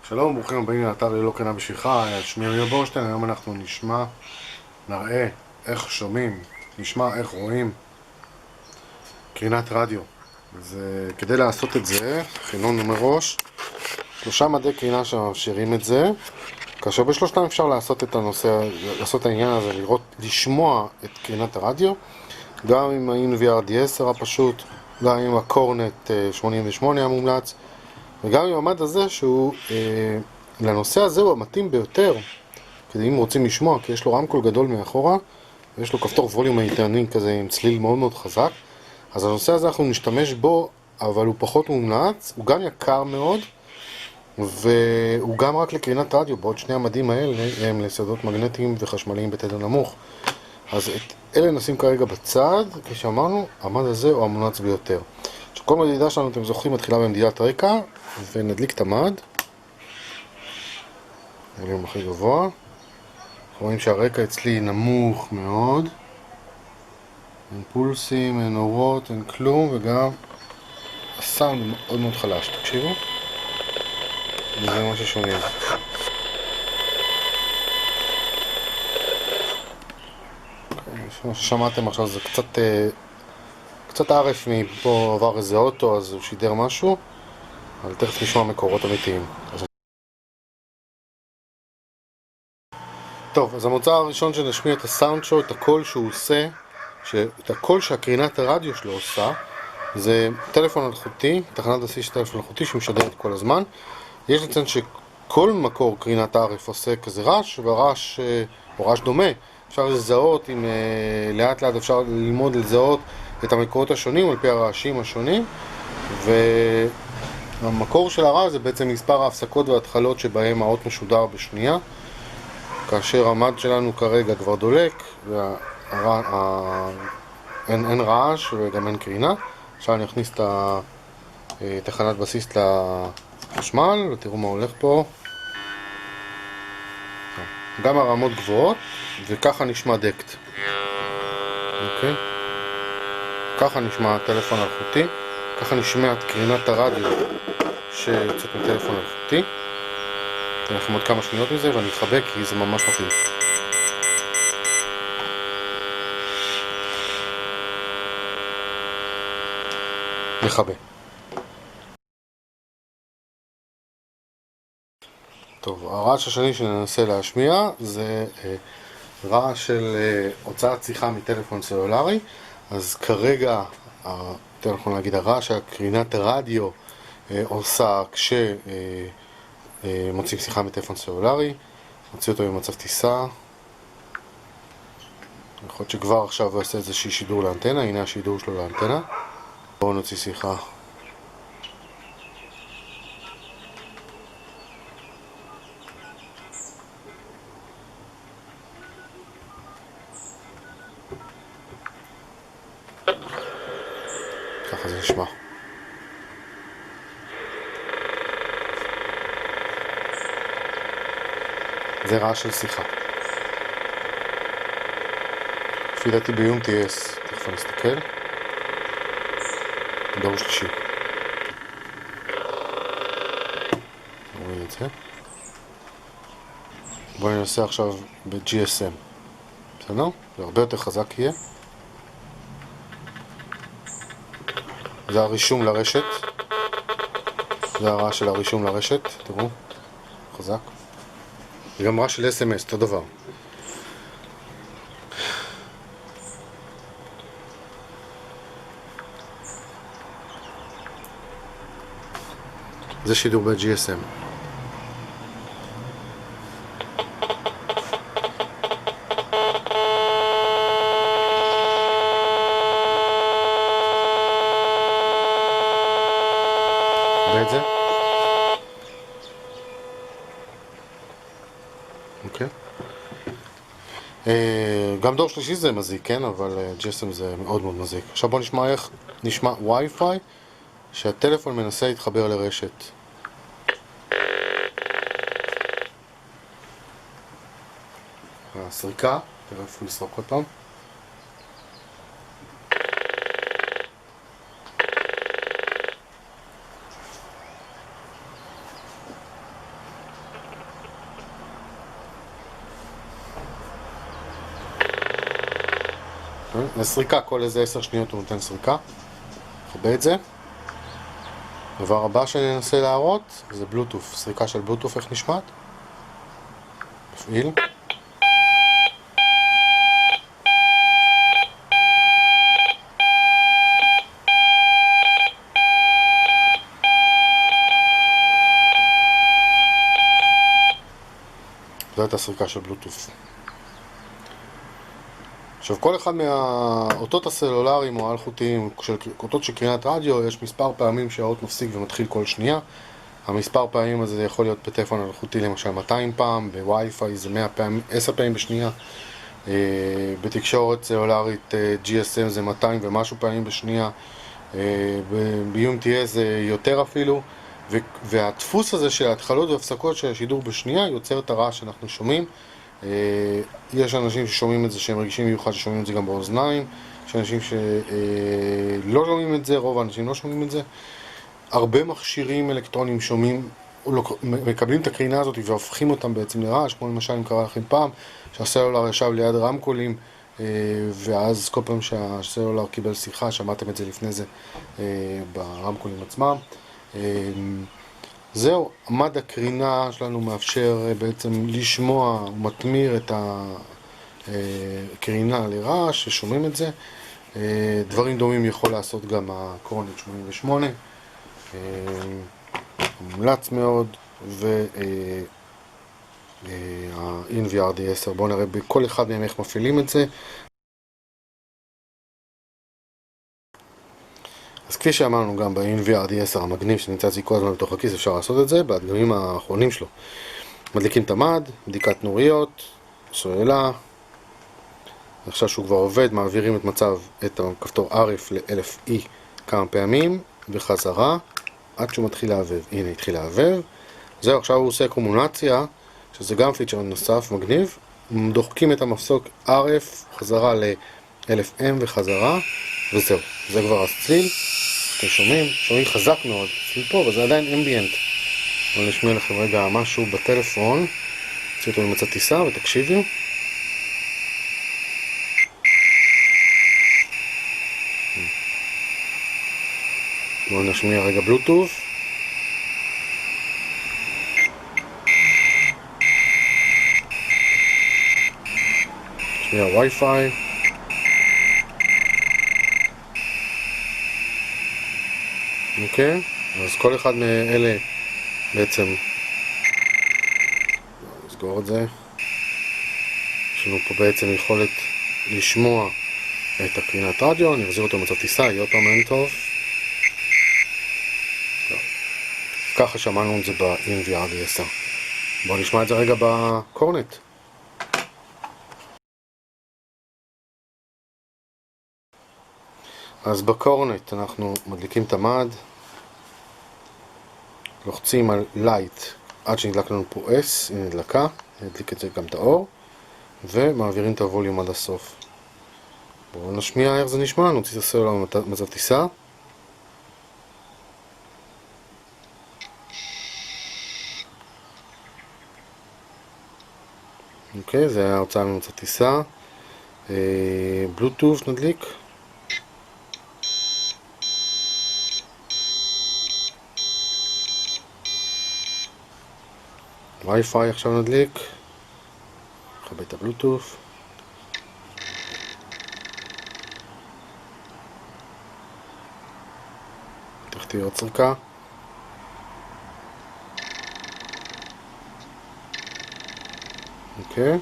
שלום, ברוכים הבאים לאתר ללא קנה בשבילך, שמי אריאל בורשטיין. היום אנחנו נראה איך שומעים, נשמע איך רואים קרינת רדיו. אז כדי לעשות את זה, הכינונו מראש 3 מדי קרינה שמאפשרים את זה, כאשר בשלושתם אפשר לעשות את העניין הזה, לשמוע את קרינת הרדיו, גם עם ה-NVR-D10 הפשוט, גם עם הקורנט 88 המומלץ, וגם עם המד הזה שהוא לנושא הזה הוא המתאים ביותר, כדי אם רוצים לשמוע, כי יש לו רמקול גדול מאחורה ויש לו כפתור ווליום איתני כזה עם צליל מאוד מאוד חזק. אז הנושא הזה אנחנו נשתמש בו, אבל הוא פחות מומלץ, הוא גם יקר מאוד והוא גם רק לקרינת רדיו, בעוד שני המדים האלה הם לשדות מגנטיים וחשמליים בתדר נמוך. אז את אלה נשים כרגע בצד, כפי שאמרנו, המד הזה הוא המומלץ ביותר. כל מדידה שלנו, אתם זוכרים, מתחילה במדידת רקע, ונדליק את המד. הווליום הכי גבוה. רואים שהרקע אצלי נמוך מאוד. אין פולסים, אין אורות, אין כלום, וגם הסאונד מאוד מאוד חלש, תקשיבו. וזה מה ששומעים. מה ששמעתם עכשיו זה קצת ערף מפה עבר איזה אוטו, אז הוא שידר משהו, אבל תכף נשמע מקורות אמיתיים. טוב, אז המוצא הראשון שנשמיע את הסאונד שלו, את הקול שהוא עושה, את הקול שהקרינת הרדיו שלו עושה, זה טלפון אלחוטי, תחנת בסיס של טלפון אלחוטי שמשדרת כל הזמן. יש לציין שכל מקור קרינת RF עושה כזה רעש, והרעש, או רעש דומה, אפשר לזהות, לאט לאט אפשר ללמוד לזהות את המקורות השונים על פי הרעשים השונים, והמקור של הרעש זה בעצם מספר ההפסקות וההתחלות שבהם האות משודר בשנייה. כאשר המד שלנו כרגע כבר דולק, אין רעש וגם אין קרינה. עכשיו אני אכניס את תחנת בסיס לחשמל, ותראו מה הולך פה. גם הרמות גבוהות, וככה נשמע דקט. אוקיי? ככה נשמע הטלפון האלחוטי, ככה נשמע את קרינת הרדיו שיוצאת מטלפון אלחוטי. אתן לכם עוד כמה שניות מזה ואני אתחבק כי זה ממש מפעיל. נחבא. טוב, הרעש השני שננסה להשמיע זה רעש של הוצאת שיחה מטלפון סלולרי. אז כרגע, אנחנו נגיד, הרעש שהקרינת הרדיו עושה מוצאים שיחה מטלפון סלולרי, מוציא אותו במצב טיסה. יכול להיות שכבר עכשיו הוא עושה איזושהי שידור לאנטנה, הנה השידור שלו לאנטנה. בואו נוציא שיחה. ככה זה נשמע. זה רעש של שיחה. לפי דעתי ביום TS, תכף אני אסתכל. דור שלישי. רואים את זה. בואו ננסה עכשיו ב-GSM. בסדר? זה הרבה יותר חזק יהיה. זה הרישום לרשת. זה הרעש של הרישום לרשת. תראו. חזק. זה גם רעש של SMS, אותו דבר. זה שידור ב-GSM. ואת זה? אוקיי. גם דור שלישי זה מזיק, כן? אבל GSM זה מאוד מאוד מזיק. עכשיו בואו נשמע איך נשמע וי-פיי שהטלפון מנסה להתחבר לרשת. הסריקה, תראה איפה לסרוק עוד פעם. זה סריקה, כל איזה 10 שניות הוא נותן סריקה. חווה את זה. דבר הבא שאני אנסה להראות זה בלוטוף, סריקה של בלוטוף, איך נשמעת? נפעיל. זו הייתה סריקה של בלוטוף. עכשיו, כל אחד מהאותות הסלולריים או האלחוטיים, אותות של קרינת רדיו, יש מספר פעמים שהאות מפסיק ומתחיל כל שנייה. המספר פעמים הזה יכול להיות בטלפון אלחוטי למשל 200 פעם, בווי-פיי זה 10 פעמים בשנייה, בתקשורת סלולרית GSM זה 200 ומשהו פעמים בשנייה, ב-UMTS זה יותר אפילו, והדפוס הזה של ההתחלות והפסקות של השידור בשנייה יוצר את הרעש שאנחנו שומעים. יש אנשים ששומעים את זה שהם רגישים מיוחד, ששומעים את זה גם באוזניים, יש אנשים שלא שומעים את זה, רוב האנשים לא שומעים את זה. הרבה מכשירים אלקטרוניים שומעים, מקבלים את הקרינה הזאת והופכים אותם בעצם לרעש, כמו למשל אם קרה לכם פעם שהסלולר ישב ליד רמקולים, ואז כל פעם שהסלולר קיבל שיחה, שמעתם את זה לפני זה ברמקולים עצמם. זהו, מד הקרינה שלנו מאפשר בעצם לשמוע, הוא מתמיר את הקרינה לרעש, ששומעים את זה. דברים דומים יכול לעשות גם הקורנט 88, מומלץ מאוד, וה-INVRD 10, בואו נראה בכל אחד מהם איך מפעילים את זה. אז כפי שאמרנו גם ב-INVRD 10 המגניב שנמצא אצלי כל הזמן בתוך הכיס, אפשר לעשות את זה בהדגמים האחרונים שלו. מדליקים את המד, בדיקת נוריות, סוללה. עכשיו שהוא כבר עובד, מעבירים את הכפתור RF ל-1000E כמה פעמים בחזרה עד שהוא מתחיל להבב. הנה, התחיל להבב. זהו, עכשיו הוא עושה קומונציה, שזה גם פיצ'ר נוסף מגניב. דוחקים את המפסוק RF חזרה ל-1000M וחזרה, וזהו, זה כבר הצליל. אתם שומעים חזק מאוד, צליל פה, אבל זה עדיין אמביאנט. אני אשמיע לכם רגע משהו בטלפון, נוציא אותו ממצא טיסה ותקשיבו. בואו נשמיע רגע בלוטוף. נשמיע וי-פיי. אוקיי, אז כל אחד מאלה בעצם, נסגור את זה. יש לנו פה בעצם יכולת לשמוע את הקרינת רדיו, אני אחזיר אותו במצב טיסה, יהיה עוד פעם אין טוב. ככה שמענו את זה ב-INVRD 10. בואו נשמע את זה רגע בקורנט. אז בקורנט אנחנו מדליקים את המד, לוחצים על לייט עד שנדלק לנו פה S, הנה נדלקה, נדליק את זה גם את האור, ומעבירים את הווליום עד הסוף. בואו נשמיע איך זה נשמע, נוציא את הסלולר במצב טיסה. אוקיי, זה היה ההוצאה ממצב טיסה. בלוטוף נדליק. וי-פיי עכשיו נדליק. נכבה את הבלוטוף. תחתיר עוד סריקה. אוקיי.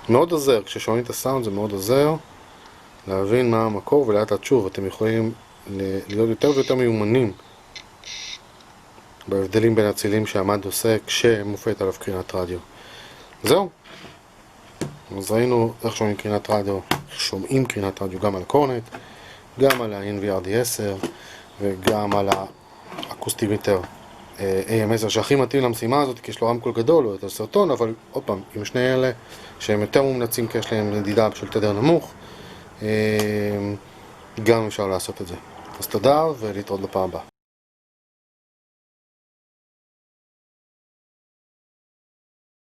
מאוד עוזר, כששומעים את הסאונד זה מאוד עוזר להבין מה המקור, ולאט לאט שוב אתם יכולים להיות יותר ויותר מיומנים בהבדלים בין הצילים שהמד עושה כשמופעלת עליו קרינת רדיו. זהו. אז ראינו איך שומעים קרינת רדיו גם על הקורנט, גם על ה-INVRD 10 וגם על האקוסטימיטר AM10 שהכי מתאים למשימה הזאת, כי יש לו רמקול גדול או יותר סרטון, אבל עוד פעם, עם שני אלה שהם יותר מומלצים כי יש להם נדידה של תדר נמוך, גם אפשר לעשות את זה. אז תודה ולהתראות בפעם הבאה.